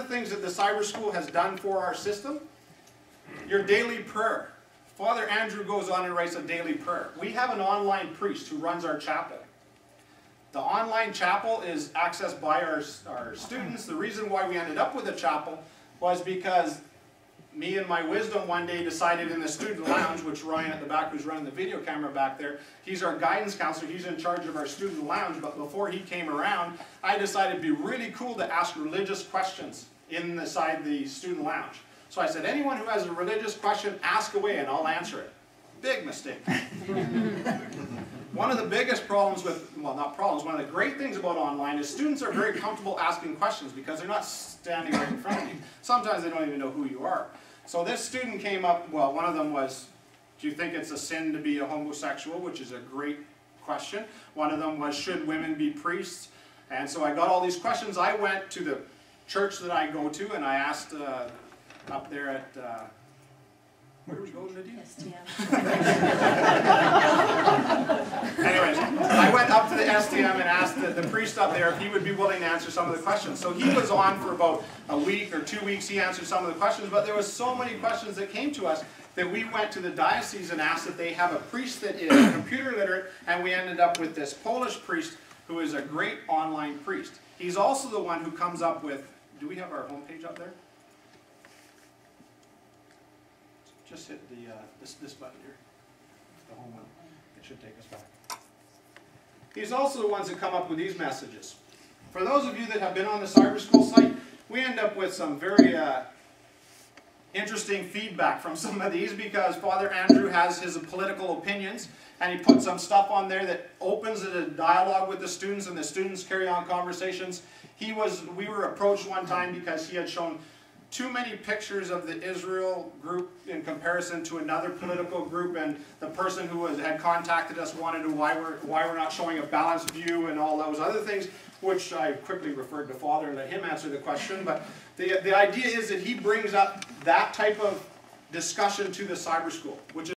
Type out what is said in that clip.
things that the cyber school has done for our system, your daily prayer. Father Andrew goes on and writes a daily prayer. We have an online priest who runs our chapel. The online chapel is accessed by our students. The reason why we ended up with a chapel was because me and my wisdom one day decided in the student lounge, which Ryan at the back, who's running the video camera back there, he's our guidance counselor, he's in charge of our student lounge, but before he came around, I decided it'd be really cool to ask religious questions inside the student lounge. So I said, anyone who has a religious question, ask away and I'll answer it. Big mistake. One of the biggest problems with, well, not problems, one of the great things about online is students are very comfortable asking questions because they're not standing right in front of you. Sometimes they don't even know who you are. So this student came up, well, one of them was, do you think it's a sin to be a homosexual, which is a great question. One of them was, should women be priests? And so I got all these questions. I went to the church that I go to and I asked up there at, where do we go, Lydia? Anyways, I went up to the STM and asked the priest up there if he would be willing to answer some of the questions. So he was on for about a week or 2 weeks. He answered some of the questions, but there was so many questions that came to us that we went to the diocese and asked if they have a priest that is computer literate, and we ended up with this Polish priest who is a great online priest. He's also the one who comes up with, do we have our homepage up there? Just hit the this button here, the home one. It should take us back. He's also the ones that come up with these messages. For those of you that have been on the cyber school site, we end up with some very interesting feedback from some of these because Father Andrew has his political opinions and he puts some stuff on there that opens a dialogue with the students and the students carry on conversations. We were approached one time because he had shown too many pictures of the Israel group in comparison to another political group, and the person who had contacted us wanted to why we're not showing a balanced view and all those other things, which I quickly referred to Father and let him answer the question. But the idea is that he brings up that type of discussion to the cyber school, which is